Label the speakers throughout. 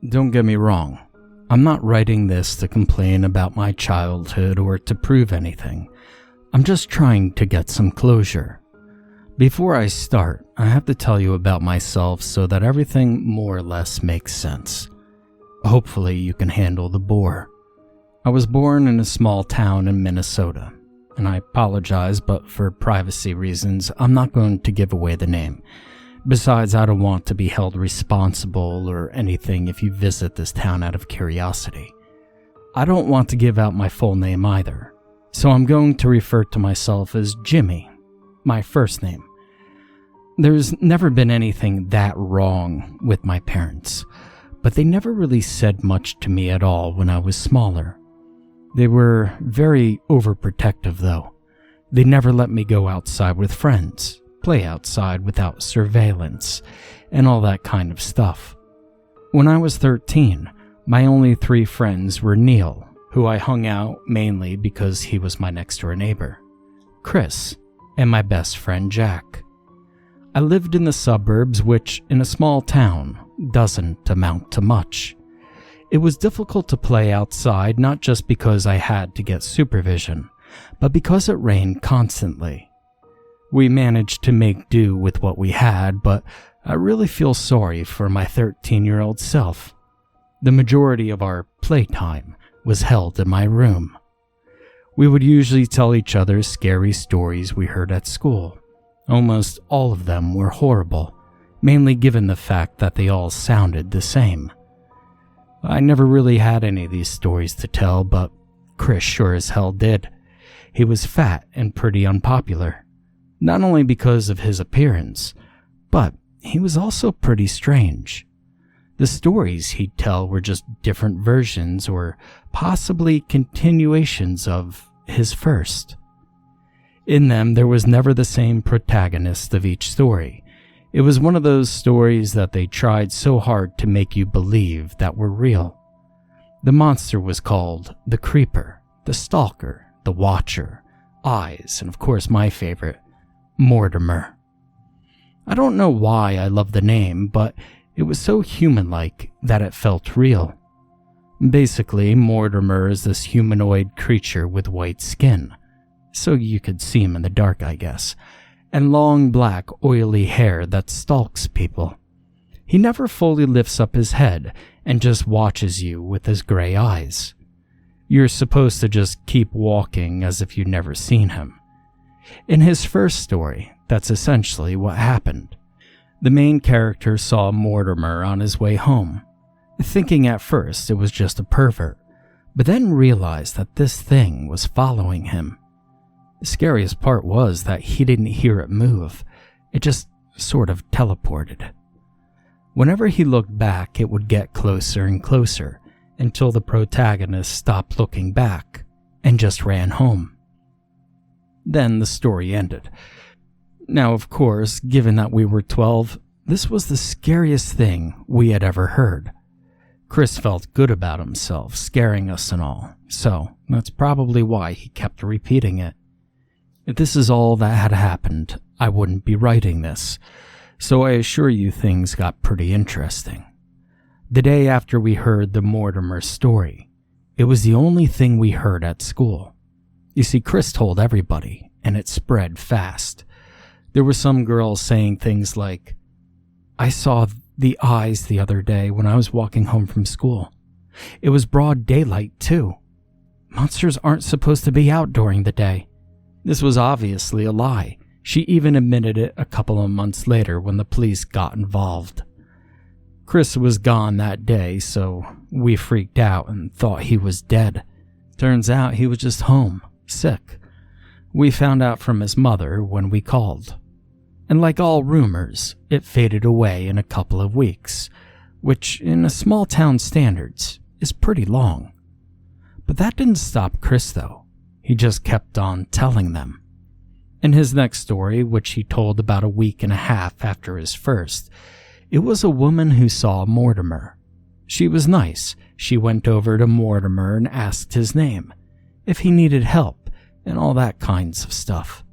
Speaker 1: Don't get me wrong. I'm not writing this to complain about my childhood or to prove anything. I'm just trying to get some closure. Before I start, I have to tell you about myself so that everything more or less makes sense. Hopefully you can handle the bore. I was born in a small town in Minnesota, and I apologize, but for privacy reasons, I'm not going to give away the name. Besides, I don't want to be held responsible or anything if you visit this town out of curiosity. I don't want to give out my full name either, so I'm going to refer to myself as Jimmy, my first name. There's never been anything that wrong with my parents, but they never really said much to me at all when I was smaller. They were very overprotective though. They never let me go outside with friends, play outside without surveillance, and all that kind of stuff. When I was 13, my only 3 friends were Neil, who I hung out mainly because he was my next door neighbor, Chris, and my best friend Jack. I lived in the suburbs, which in a small town doesn't amount to much. It was difficult to play outside not just because I had to get supervision, but because it rained constantly. We managed to make do with what we had, but I really feel sorry for my 13-year-old self. The majority of our playtime was held in my room. We would usually tell each other scary stories we heard at school. Almost all of them were horrible, mainly given the fact that they all sounded the same. I never really had any of these stories to tell, but Chris sure as hell did. He was fat and pretty unpopular, not only because of his appearance, but he was also pretty strange. The stories he'd tell were just different versions or possibly continuations of his first. In them, there was never the same protagonist of each story. It was one of those stories that they tried so hard to make you believe that were real. The monster was called the Creeper, the Stalker, the Watcher, Eyes, and of course my favorite, Mortimer. I don't know why I love the name, but it was so human-like that it felt real. Basically, Mortimer is this humanoid creature with white skin, so you could see him in the dark, I guess, and long black oily hair that stalks people. He never fully lifts up his head and just watches you with his gray eyes. You're supposed to just keep walking as if you'd never seen him. In his first story, that's essentially what happened. The main character saw Mortimer on his way home, thinking at first it was just a pervert, but then realized that this thing was following him. The scariest part was that he didn't hear it move. It just sort of teleported. Whenever he looked back, it would get closer and closer until the protagonist stopped looking back and just ran home. Then the story ended. Now, of course, given that we were 12, this was the scariest thing we had ever heard. Chris felt good about himself, scaring us and all, so that's probably why he kept repeating it. If this is all that had happened, I wouldn't be writing this, so I assure you things got pretty interesting. The day after we heard the Mortimer story, it was the only thing we heard at school. You see, Chris told everybody, and it spread fast. There were some girls saying things like, "I saw the eyes the other day when I was walking home from school. It was broad daylight, too. Monsters aren't supposed to be out during the day." This was obviously a lie. She even admitted it a couple of months later when the police got involved. Chris was gone that day, so we freaked out and thought he was dead. Turns out he was just home, sick. We found out from his mother when we called. And like all rumors, it faded away in a couple of weeks, which in a small town standards is pretty long. But that didn't stop Chris though. He just kept on telling them. In his next story, which he told about a week and a half after his first, it was a woman who saw Mortimer. She was nice. She went over to Mortimer and asked his name, if he needed help, and all that kinds of stuff.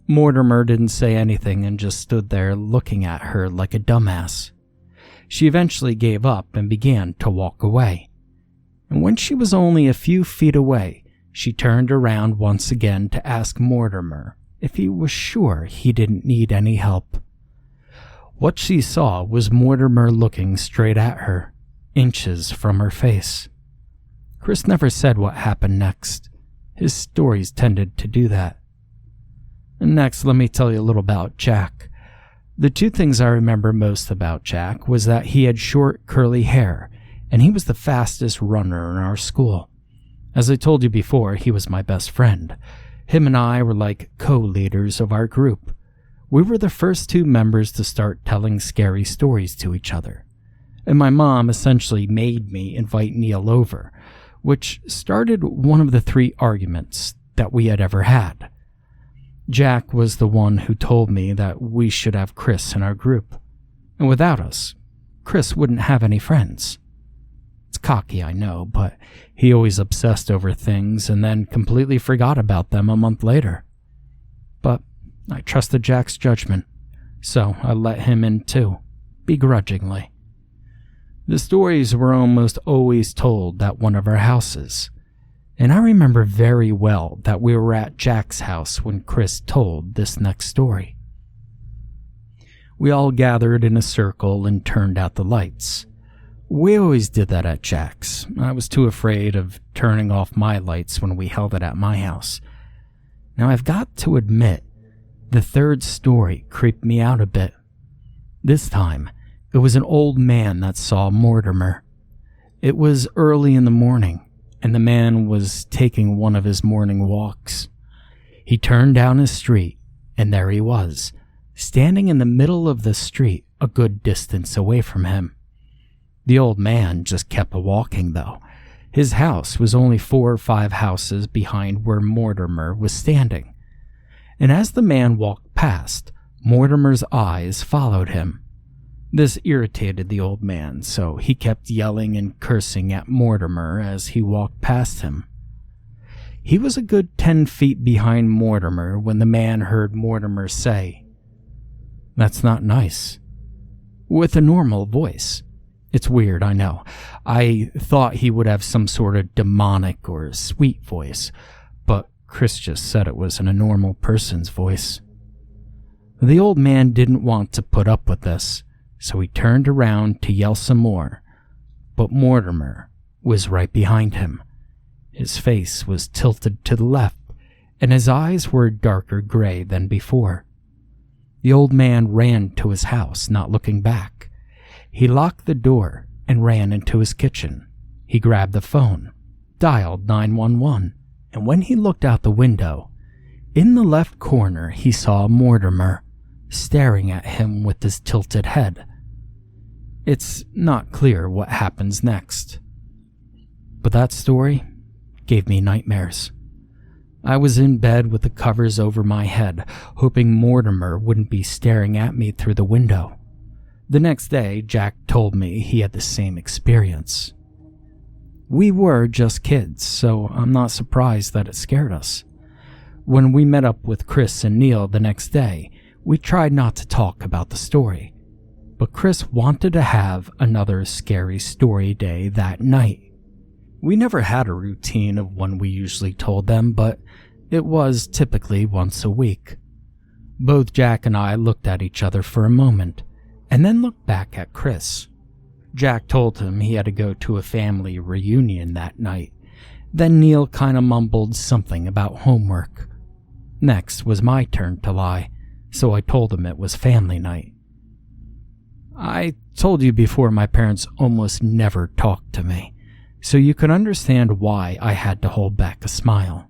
Speaker 1: Mortimer didn't say anything and just stood there looking at her like a dumbass. She eventually gave up and began to walk away. And when she was only a few feet away, she turned around once again to ask Mortimer if he was sure he didn't need any help. What she saw was Mortimer looking straight at her, inches from her face. Chris never said what happened next. His stories tended to do that. And next, let me tell you a little about Jack. The two things I remember most about Jack was that he had short, curly hair, and he was the fastest runner in our school. As I told you before, he was my best friend. Him and I were like co-leaders of our group. We were the first two members to start telling scary stories to each other. And my mom essentially made me invite Neil over, which started one of the 3 arguments that we had ever had. Jack was the one who told me that we should have Chris in our group. And without us, Chris wouldn't have any friends. It's cocky, I know, but he always obsessed over things and then completely forgot about them a month later. But I trusted Jack's judgment, so I let him in too, begrudgingly. The stories were almost always told at one of our houses, and I remember very well that we were at Jack's house when Chris told this next story. We all gathered in a circle and turned out the lights. We always did that at Jack's. I was too afraid of turning off my lights when we held it at my house. Now I've got to admit, the 3rd story creeped me out a bit. This time, it was an old man that saw Mortimer. It was early in the morning, and the man was taking one of his morning walks. He turned down his street, and there he was, standing in the middle of the street a good distance away from him. The old man just kept walking, though. His house was only 4 or 5 houses behind where Mortimer was standing. And as the man walked past, Mortimer's eyes followed him. This irritated the old man, so he kept yelling and cursing at Mortimer as he walked past him. He was a good 10 feet behind Mortimer when the man heard Mortimer say, "That's not nice," with a normal voice. It's weird, I know. I thought he would have some sort of demonic or sweet voice, but Chris just said it was in a normal person's voice. The old man didn't want to put up with this, so he turned around to yell some more, but Mortimer was right behind him. His face was tilted to the left, and his eyes were a darker gray than before. The old man ran to his house, not looking back. He locked the door and ran into his kitchen. He grabbed the phone, dialed 911, and when he looked out the window, in the left corner he saw Mortimer, staring at him with his tilted head. It's not clear what happens next, but that story gave me nightmares. I was in bed with the covers over my head, hoping Mortimer wouldn't be staring at me through the window. The next day, Jack told me he had the same experience. We were just kids, so I'm not surprised that it scared us. When we met up with Chris and Neil the next day, we tried not to talk about the story, but Chris wanted to have another scary story day that night. We never had a routine of when we usually told them, but it was typically once a week. Both Jack and I looked at each other for a moment, and then looked back at Chris. Jack told him he had to go to a family reunion that night. Then Neil kinda mumbled something about homework. Next was my turn to lie, so I told him it was family night. I told you before my parents almost never talked to me, so you can understand why I had to hold back a smile.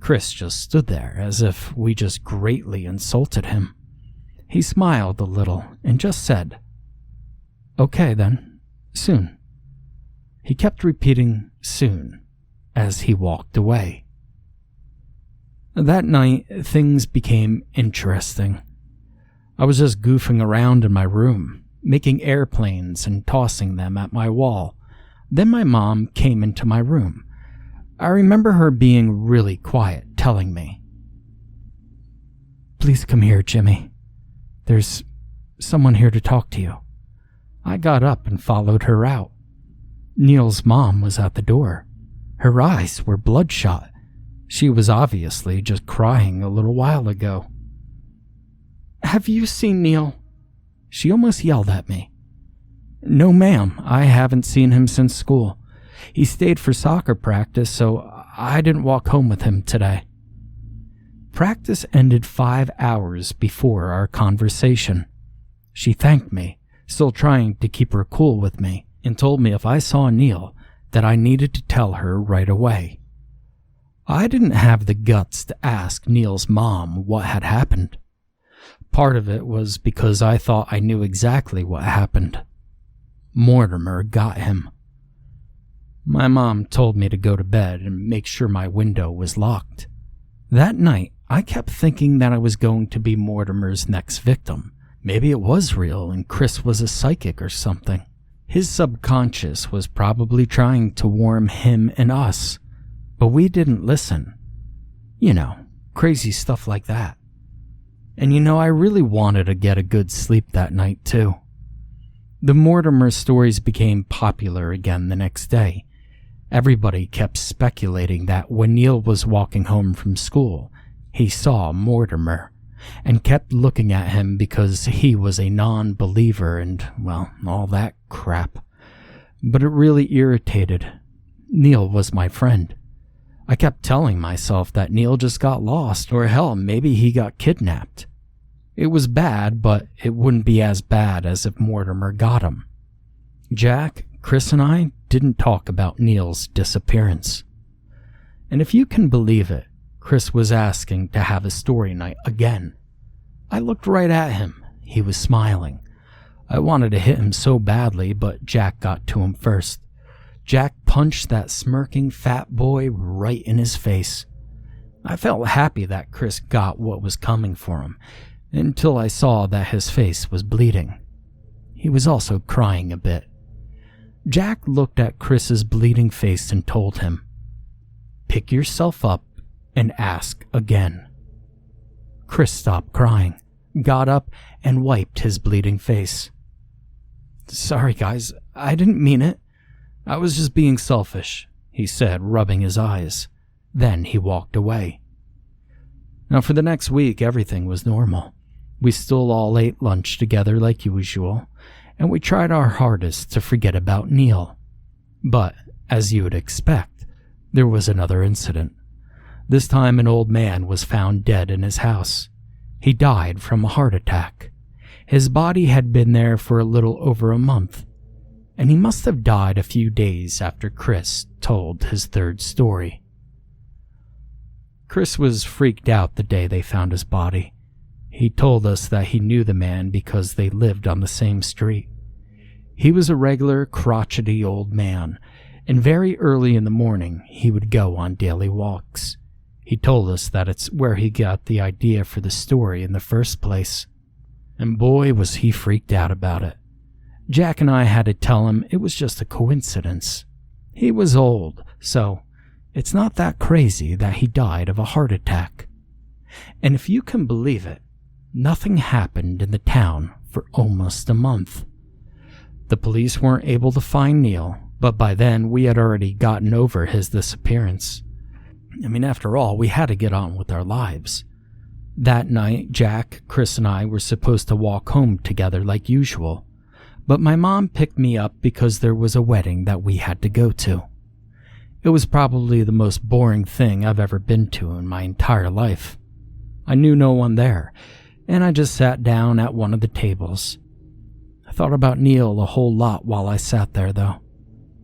Speaker 1: Chris just stood there as if we just greatly insulted him. He smiled a little and just said, "Okay then, soon." He kept repeating soon as he walked away. That night, things became interesting. I was just goofing around in my room, making airplanes and tossing them at my wall. Then my mom came into my room. I remember her being really quiet, telling me, "Please come here, Jimmy. There's someone here to talk to you." I got up and followed her out. Neil's mom was at the door. Her eyes were bloodshot. She was obviously just crying a little while ago. "Have you seen Neil?" She almost yelled at me. "No, ma'am, I haven't seen him since school. He stayed for soccer practice, so I didn't walk home with him today." Practice ended 5 hours before our conversation. She thanked me, still trying to keep her cool with me, and told me if I saw Neil that I needed to tell her right away. I didn't have the guts to ask Neil's mom what had happened. Part of it was because I thought I knew exactly what happened. Mortimer got him. My mom told me to go to bed and make sure my window was locked. That night, I kept thinking that I was going to be Mortimer's next victim. Maybe it was real and Chris was a psychic or something. His subconscious was probably trying to warn him and us, but we didn't listen. You know, crazy stuff like that. And I really wanted to get a good sleep that night too. The Mortimer stories became popular again the next day. Everybody kept speculating that when Neil was walking home from school, he saw Mortimer, and kept looking at him because he was a non-believer and, well, all that crap. But it really irritated. Neil was my friend. I kept telling myself that Neil just got lost, or hell, maybe he got kidnapped. It was bad, but it wouldn't be as bad as if Mortimer got him. Jack, Chris, and I didn't talk about Neil's disappearance. And if you can believe it, Chris was asking to have a story night again. I looked right at him. He was smiling. I wanted to hit him so badly, but Jack got to him first. Jack punched that smirking fat boy right in his face. I felt happy that Chris got what was coming for him, until I saw that his face was bleeding. He was also crying a bit. Jack looked at Chris's bleeding face and told him, "Pick yourself up and ask again." Chris stopped crying, got up, and wiped his bleeding face. "Sorry, guys, I didn't mean it. I was just being selfish," he said, rubbing his eyes. Then he walked away. Now for the next week, everything was normal. We still all ate lunch together like usual, and we tried our hardest to forget about Neil. But, as you would expect, there was another incident. This time an old man was found dead in his house. He died from a heart attack. His body had been there for a little over a month, and he must have died a few days after Chris told his third story. Chris was freaked out the day they found his body. He told us that he knew the man because they lived on the same street. He was a regular, crotchety old man, and very early in the morning he would go on daily walks. He told us that it's where he got the idea for the story in the first place. And boy, was he freaked out about it. Jack and I had to tell him it was just a coincidence. He was old, so it's not that crazy that he died of a heart attack. And if you can believe it, nothing happened in the town for almost a month. The police weren't able to find Neil, but by then we had already gotten over his disappearance. I mean, after all, we had to get on with our lives. That night, Jack, Chris, and I were supposed to walk home together like usual, but my mom picked me up because there was a wedding that we had to go to. It was probably the most boring thing I've ever been to in my entire life. I knew no one there, and I just sat down at one of the tables. I thought about Neil a whole lot while I sat there, though.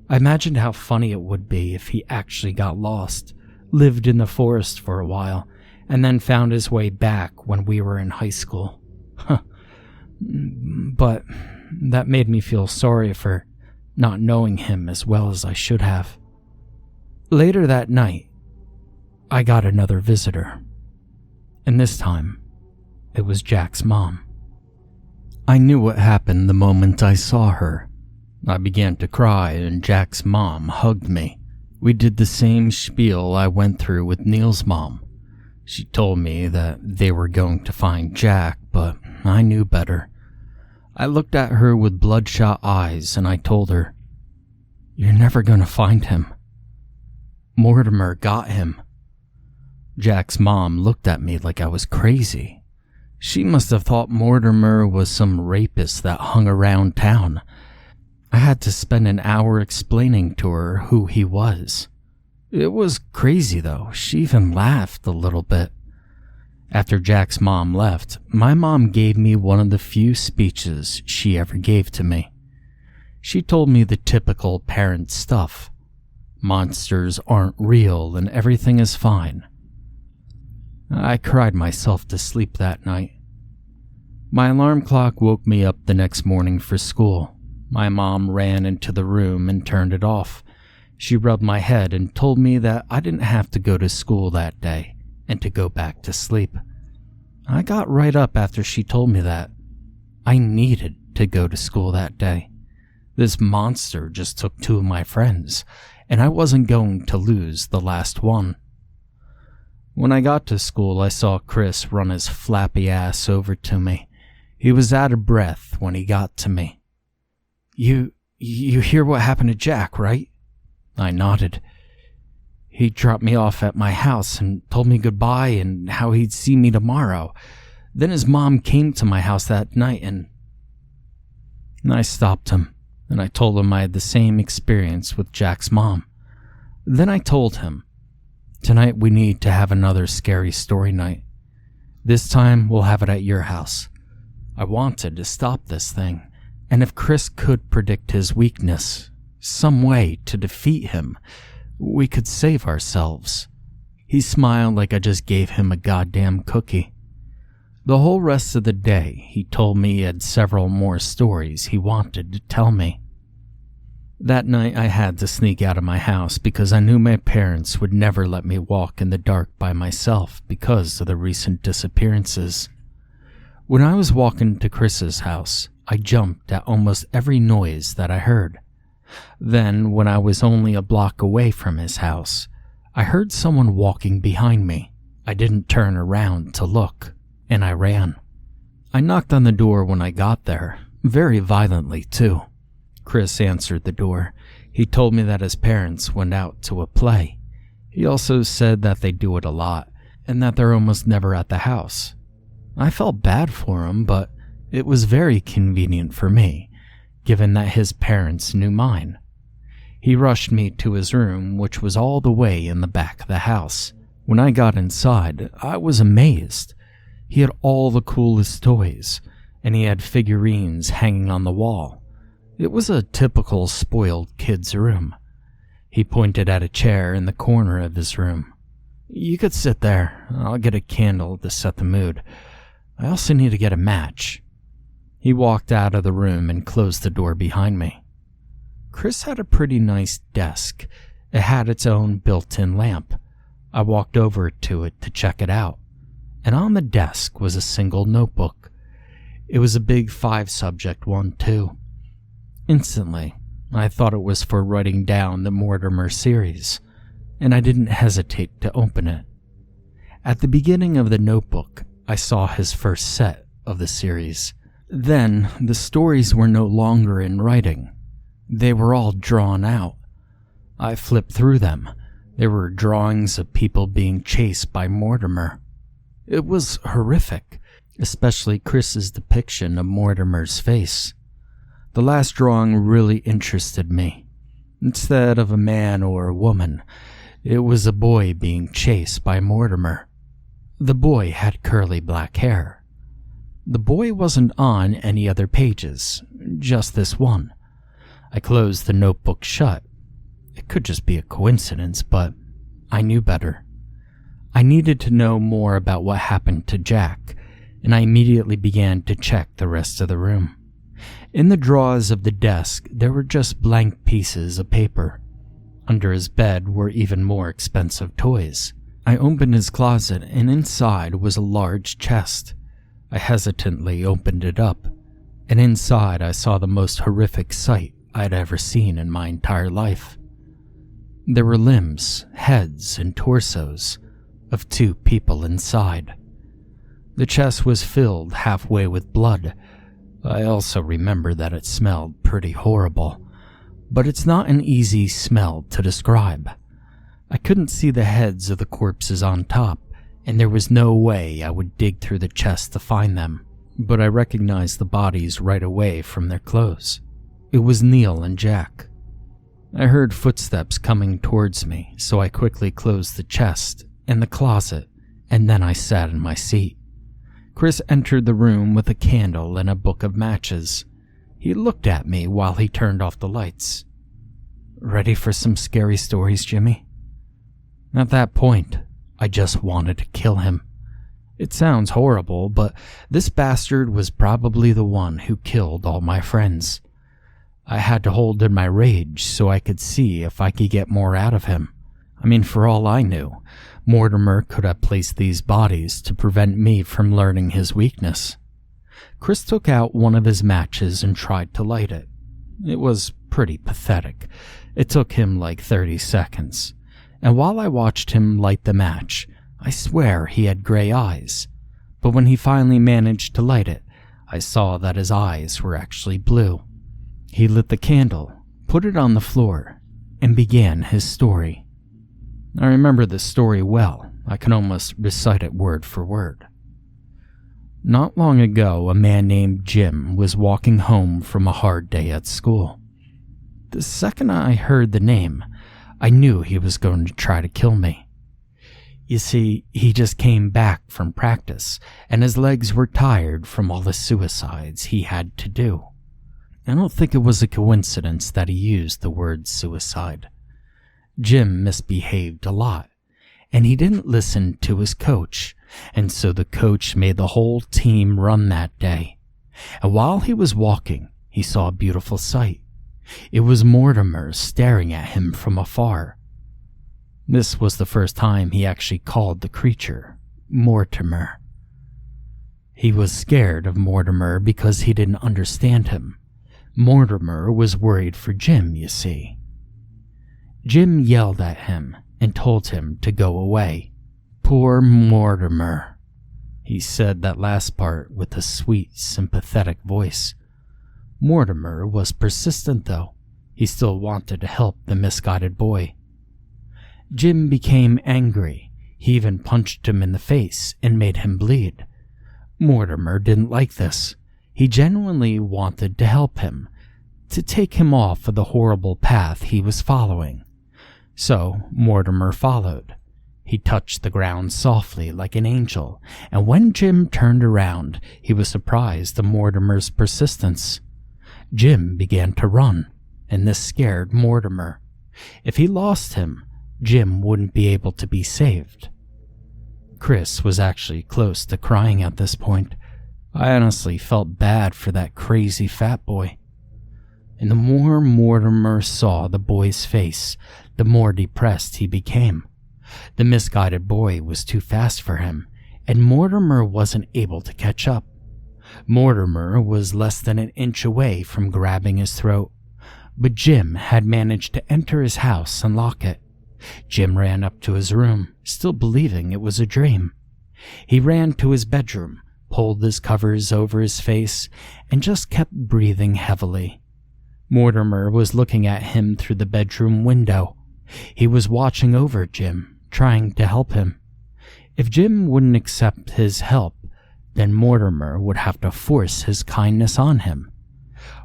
Speaker 1: I imagined how funny it would be if he actually got lost, lived in the forest for a while, and then found his way back when we were in high school. But that made me feel sorry for not knowing him as well as I should have. Later that night, I got another visitor. And this time, it was Jack's mom. I knew what happened the moment I saw her. I began to cry and Jack's mom hugged me. We did the same spiel I went through with Neil's mom. She told me that they were going to find Jack, but I knew better. I looked at her with bloodshot eyes and I told her, "You're never gonna find him. Mortimer got him." Jack's mom looked at me like I was crazy. She must have thought Mortimer was some rapist that hung around town. I had to spend an hour explaining to her who he was. It was crazy though. She even laughed a little bit. After Jack's mom left, my mom gave me one of the few speeches she ever gave to me. She told me the typical parent stuff. Monsters aren't real and everything is fine. I cried myself to sleep that night. My alarm clock woke me up the next morning for school. My mom ran into the room and turned it off. She rubbed my head and told me that I didn't have to go to school that day and to go back to sleep. I got right up after she told me that. I needed to go to school that day. This monster just took 2 of my friends, and I wasn't going to lose the last one. When I got to school, I saw Chris run his flappy ass over to me. He was out of breath when he got to me. You hear what happened to Jack, right?" I nodded. "He dropped me off at my house and told me goodbye and how he'd see me tomorrow. Then his mom came to my house that night and I stopped him, and I told him I had the same experience with Jack's mom. Then I told him, tonight we need to have another scary story night. This time we'll have it at your house. I wanted to stop this thing, and if Chris could predict his weakness, some way to defeat him, we could save ourselves." He smiled like I just gave him a goddamn cookie. The whole rest of the day, he told me he had several more stories he wanted to tell me. That night, I had to sneak out of my house because I knew my parents would never let me walk in the dark by myself because of the recent disappearances. When I was walking to Chris's house, I jumped at almost every noise that I heard. Then, when I was only a block away from his house, I heard someone walking behind me. I didn't turn around to look, and I ran. I knocked on the door when I got there, very violently too. Chris answered the door. He told me that his parents went out to a play. He also said that they do it a lot, and that they're almost never at the house. I felt bad for him, but it was very convenient for me, given that his parents knew mine. He rushed me to his room, which was all the way in the back of the house. When I got inside, I was amazed. He had all the coolest toys, and he had figurines hanging on the wall. It was a typical spoiled kid's room. He pointed at a chair in the corner of his room. "You could sit there. I'll get a candle to set the mood. I also need to get a match." He walked out of the room and closed the door behind me. Chris had a pretty nice desk. It had its own built-in lamp. I walked over to it to check it out, and on the desk was a single notebook. It was a big 5-subject one, too. Instantly, I thought it was for writing down the Mortimer series, and I didn't hesitate to open it. At the beginning of the notebook, I saw his first set of the series. Then, the stories were no longer in writing. They were all drawn out. I flipped through them. There were drawings of people being chased by Mortimer. It was horrific, especially Chris's depiction of Mortimer's face. The last drawing really interested me. Instead of a man or a woman, it was a boy being chased by Mortimer. The boy had curly black hair. The boy wasn't on any other pages, just this one. I closed the notebook shut. It could just be a coincidence, but I knew better. I needed to know more about what happened to Jack, and I immediately began to check the rest of the room. In the drawers of the desk, there were just blank pieces of paper. Under his bed were even more expensive toys. I opened his closet, and inside was a large chest. I hesitantly opened it up, and inside I saw the most horrific sight I'd ever seen in my entire life. There were limbs, heads, and torsos of 2 people inside. The chest was filled halfway with blood. I also remember that it smelled pretty horrible, but it's not an easy smell to describe. I couldn't see the heads of the corpses on top, and there was no way I would dig through the chest to find them, but I recognized the bodies right away from their clothes. It was Neil and Jack. I heard footsteps coming towards me, so I quickly closed the chest and the closet, and then I sat in my seat. Chris entered the room with a candle and a book of matches. He looked at me while he turned off the lights. "Ready for some scary stories, Jimmy?" At that point, I just wanted to kill him. It sounds horrible, but this bastard was probably the one who killed all my friends. I had to hold in my rage so I could see if I could get more out of him. I mean, for all I knew, Mortimer could have placed these bodies to prevent me from learning his weakness. Chris took out one of his matches and tried to light it. It was pretty pathetic. It took him like 30 seconds. And while I watched him light the match, I swear he had gray eyes. But when he finally managed to light it, I saw that his eyes were actually blue. He lit the candle, put it on the floor, and began his story. I remember this story well. I can almost recite it word for word. Not long ago, a man named Jim was walking home from a hard day at school. The second I heard the name, I knew he was going to try to kill me. You see, he just came back from practice, and his legs were tired from all the suicides he had to do. I don't think it was a coincidence that he used the word suicide. Jim misbehaved a lot, and he didn't listen to his coach, and so the coach made the whole team run that day. And while he was walking, he saw a beautiful sight. It was Mortimer staring at him from afar. This was the first time he actually called the creature Mortimer. He was scared of Mortimer because he didn't understand him. Mortimer was worried for Jim, you see. Jim yelled at him and told him to go away. Poor Mortimer. He said that last part with a sweet, sympathetic voice. Mortimer was persistent, though. He still wanted to help the misguided boy. Jim became angry. He even punched him in the face and made him bleed. Mortimer didn't like this. He genuinely wanted to help him, to take him off of the horrible path he was following. So Mortimer followed. He touched the ground softly like an angel, and when Jim turned around, he was surprised at Mortimer's persistence. Jim began to run, and this scared Mortimer. If he lost him, Jim wouldn't be able to be saved. Chris was actually close to crying at this point. I honestly felt bad for that crazy fat boy. And the more Mortimer saw the boy's face, the more depressed he became. The misguided boy was too fast for him, and Mortimer wasn't able to catch up. Mortimer was less than an inch away from grabbing his throat, but Jim had managed to enter his house and lock it. Jim ran up to his room, still believing it was a dream. He ran to his bedroom, pulled his covers over his face, and just kept breathing heavily. Mortimer was looking at him through the bedroom window. He was watching over Jim, trying to help him. If Jim wouldn't accept his help, then Mortimer would have to force his kindness on him.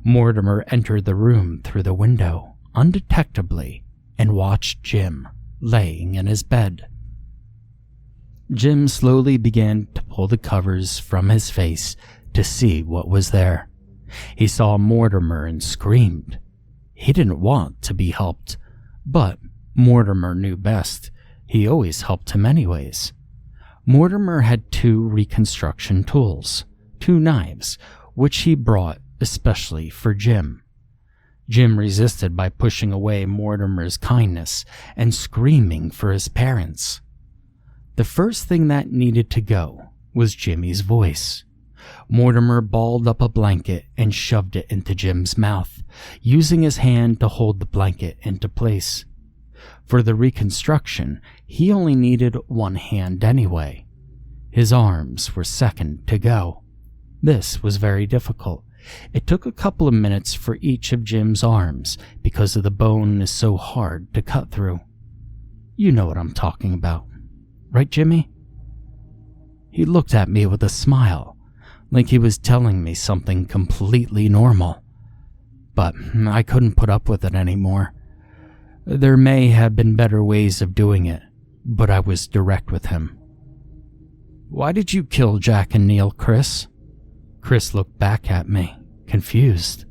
Speaker 1: Mortimer entered the room through the window, undetectably, and watched Jim laying in his bed. Jim slowly began to pull the covers from his face to see what was there. He saw Mortimer and screamed. He didn't want to be helped, but Mortimer knew best. He always helped him anyways. Mortimer had 2 reconstruction tools, 2 knives, which he brought especially for Jim. Jim resisted by pushing away Mortimer's kindness and screaming for his parents. The first thing that needed to go was Jimmy's voice. Mortimer balled up a blanket and shoved it into Jim's mouth, using his hand to hold the blanket into place. For the reconstruction, he only needed 1 hand anyway. His arms were second to go. This was very difficult. It took a couple of minutes for each of Jim's arms because the bone is so hard to cut through. You know what I'm talking about, right, Jimmy? He looked at me with a smile, like he was telling me something completely normal. But I couldn't put up with it anymore. There may have been better ways of doing it, but I was direct with him. Why did you kill Jack and Neil, Chris? Chris looked back at me, confused.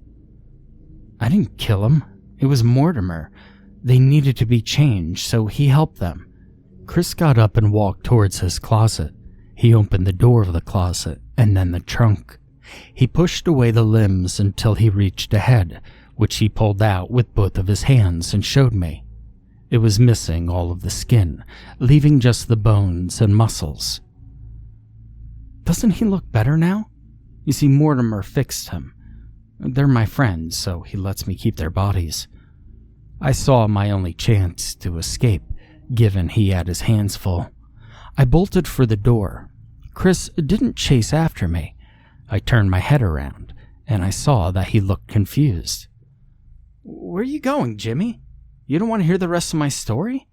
Speaker 1: I didn't kill him. It was Mortimer. They needed to be changed, so he helped them. Chris got up and walked towards his closet. He opened the door of the closet and then the trunk. He pushed away the limbs until he reached a head, which he pulled out with both of his hands and showed me. It was missing all of the skin, leaving just the bones and muscles. Doesn't he look better now? You see, Mortimer fixed him. They're my friends, so he lets me keep their bodies. I saw my only chance to escape, given he had his hands full. I bolted for the door. Chris didn't chase after me. I turned my head around, and I saw that he looked confused. Where are you going, Jimmy? You don't want to hear the rest of my story?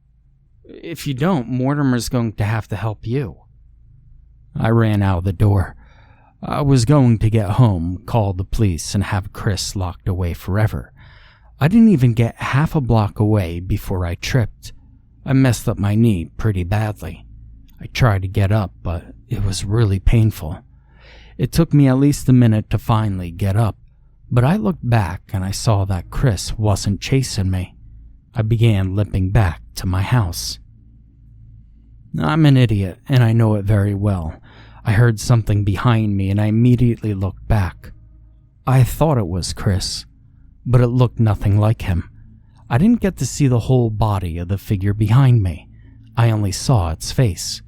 Speaker 1: If you don't, Mortimer's going to have to help you. I ran out the door. I was going to get home, call the police, and have Chris locked away forever. I didn't even get half a block away before I tripped. I messed up my knee pretty badly. I tried to get up, but it was really painful. It took me at least a minute to finally get up, but I looked back and I saw that Chris wasn't chasing me. I began limping back to my house. I'm an idiot, and I know it very well. I heard something behind me and I immediately looked back. I thought it was Chris, but it looked nothing like him. I didn't get to see the whole body of the figure behind me. I only saw its face.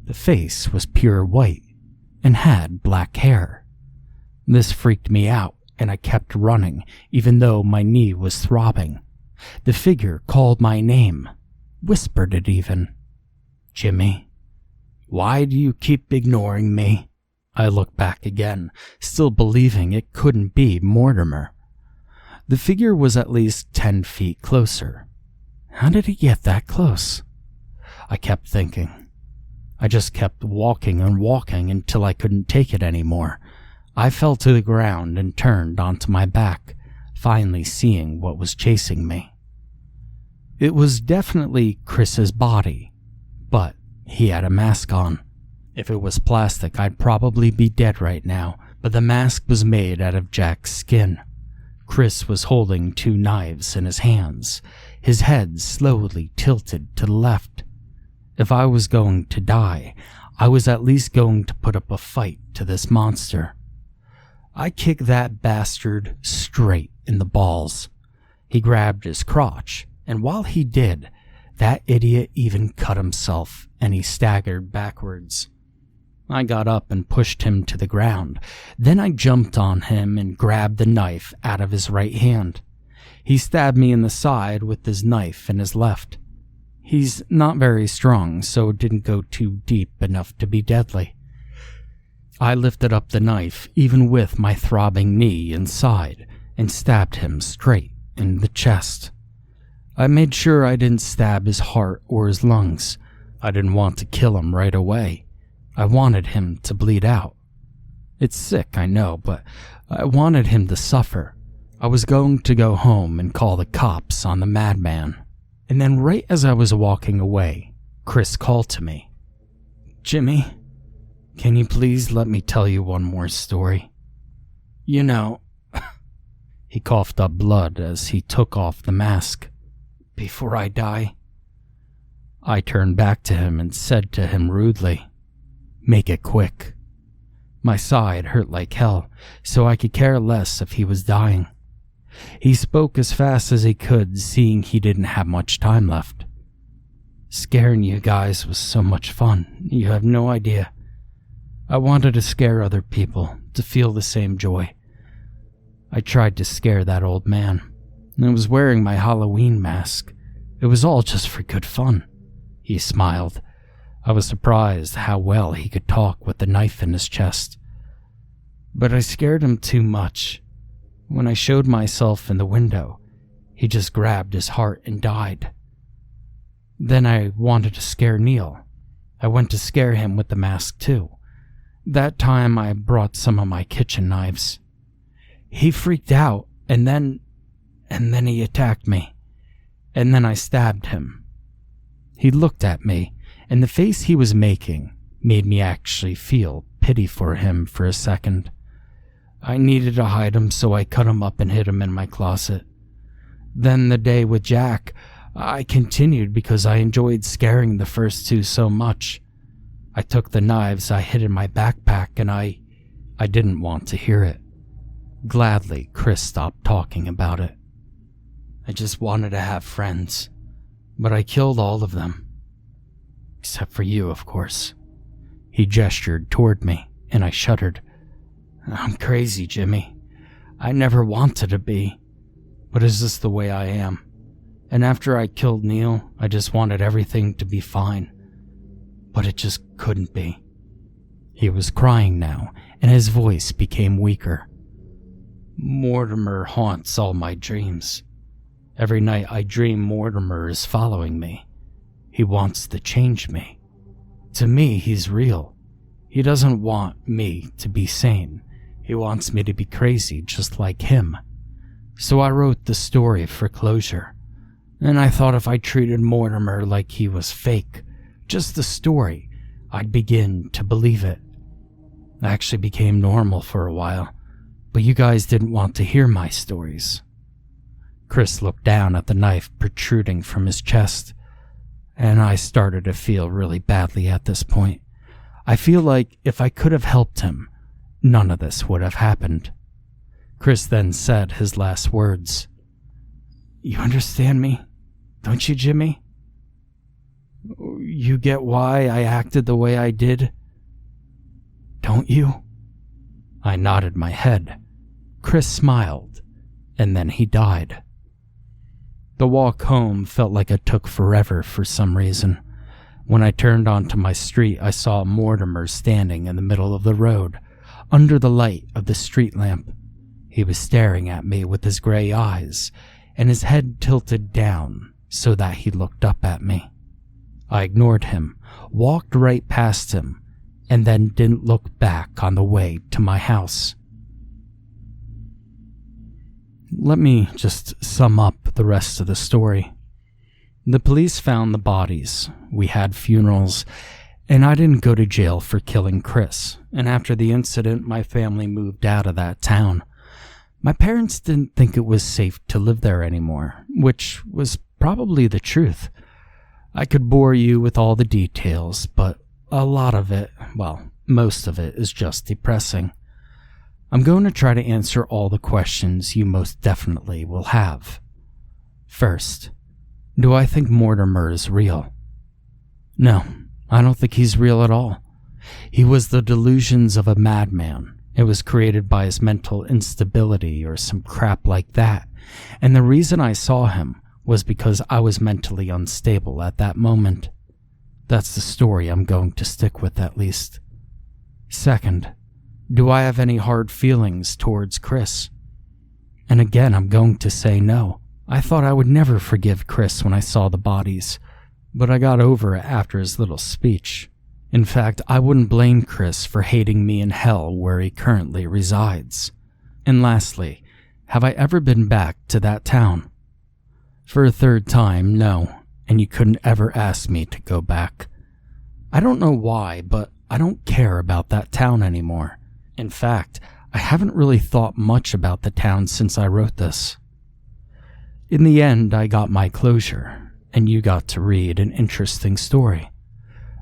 Speaker 1: The face was pure white and had black hair. This freaked me out, and I kept running, even though my knee was throbbing. The figure called my name, whispered it even. Jimmy, why do you keep ignoring me? I looked back again, still believing it couldn't be Mortimer. The figure was at least 10 feet closer. How did he get that close? I kept thinking. I just kept walking and walking until I couldn't take it anymore. I fell to the ground and turned onto my back, finally seeing what was chasing me. It was definitely Chris's body, but he had a mask on. If it was plastic, I'd probably be dead right now, but the mask was made out of Jack's skin. Chris was holding 2 knives in his hands, his head slowly tilted to the left. If I was going to die, I was at least going to put up a fight to this monster. I kicked that bastard straight in the balls. He grabbed his crotch, and while he did, that idiot even cut himself, and he staggered backwards. I got up and pushed him to the ground. Then I jumped on him and grabbed the knife out of his right hand. He stabbed me in the side with his knife in his left. He's not very strong, so it didn't go too deep enough to be deadly. I lifted up the knife, even with my throbbing knee inside, and stabbed him straight in the chest. I made sure I didn't stab his heart or his lungs. I didn't want to kill him right away. I wanted him to bleed out. It's sick, I know, but I wanted him to suffer. I was going to go home and call the cops on the madman. And then right as I was walking away, Chris called to me. Jimmy, can you please let me tell you one more story? You know, he coughed up blood as he took off the mask. Before I die. I turned back to him and said to him rudely, make it quick. My side hurt like hell, so I could care less if he was dying. He spoke as fast as he could, seeing he didn't have much time left. Scaring you guys was so much fun, you have no idea. I wanted to scare other people, to feel the same joy. I tried to scare that old man. I was wearing my Halloween mask. It was all just for good fun. He smiled. I was surprised how well he could talk with the knife in his chest. but I scared him too much. When I showed myself in the window, he just grabbed his heart and died. Then I wanted to scare Neil. I went to scare him with the mask too. That time I brought some of my kitchen knives. He freaked out, and then he attacked me. And then I stabbed him. He looked at me, and the face he was making made me actually feel pity for him for a second. I needed to hide him, so I cut him up and hid him in my closet. Then the day with Jack, I continued because I enjoyed scaring the first two so much. I took the knives I hid in my backpack, and I didn't want to hear it. Gladly, Chris stopped talking about it. I just wanted to have friends, but I killed all of them. Except for you, of course. He gestured toward me, and I shuddered. I'm crazy, Jimmy. I never wanted to be, but it's just the way I am. And after I killed Neil, I just wanted everything to be fine. But it just couldn't be. He was crying now, and his voice became weaker. Mortimer haunts all my dreams. Every night I dream Mortimer is following me. He wants to change me. To me, he's real. He doesn't want me to be sane. He wants me to be crazy just like him. So I wrote the story for closure. And I thought if I treated Mortimer like he was fake, just the story, I'd begin to believe it. I actually became normal for a while, but you guys didn't want to hear my stories. Chris looked down at the knife protruding from his chest, and I started to feel really badly at this point. I feel like if I could have helped him, none of this would have happened. Chris then said his last words. You understand me, don't you, Jimmy? You get why I acted the way I did? Don't you? I nodded my head. Chris smiled, and then he died. The walk home felt like it took forever for some reason. When I turned onto my street, I saw Mortimer standing in the middle of the road, under the light of the street lamp. He was staring at me with his gray eyes, and his head tilted down so that he looked up at me. I ignored him, walked right past him, and then didn't look back on the way to my house. Let me just sum up the rest of the story. The police found the bodies, we had funerals, and I didn't go to jail for killing Chris, and after the incident, my family moved out of that town. My parents didn't think it was safe to live there anymore, which was probably the truth. I could bore you with all the details, but a lot of it, well, most of it is just depressing. I'm going to try to answer all the questions you most definitely will have. First, do I think Mortimer is real? No, I don't think he's real at all. He was the delusions of a madman. It was created by his mental instability or some crap like that, and the reason I saw him was because I was mentally unstable at that moment. That's the story I'm going to stick with, at least. Second, do I have any hard feelings towards Chris? And again, I'm going to say no. I thought I would never forgive Chris when I saw the bodies, but I got over it after his little speech. In fact, I wouldn't blame Chris for hating me in hell where he currently resides. And lastly, have I ever been back to that town? For a third time, no, and you couldn't ever ask me to go back. I don't know why, but I don't care about that town anymore. In fact, I haven't really thought much about the town since I wrote this. In the end, I got my closure, and you got to read an interesting story.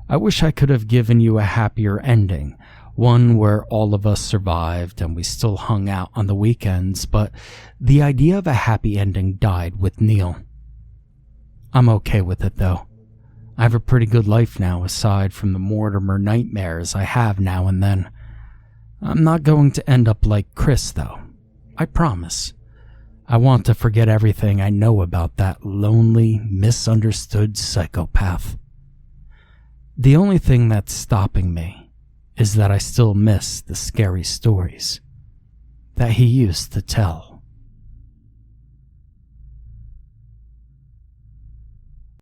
Speaker 1: I wish I could have given you a happier ending, one where all of us survived and we still hung out on the weekends, but the idea of a happy ending died with Neil. I'm okay with it, though. I have a pretty good life now, aside from the Mortimer nightmares I have now and then. I'm not going to end up like Chris, though. I promise. I want to forget everything I know about that lonely, misunderstood psychopath. The only thing that's stopping me is that I still miss the scary stories. that he used to tell.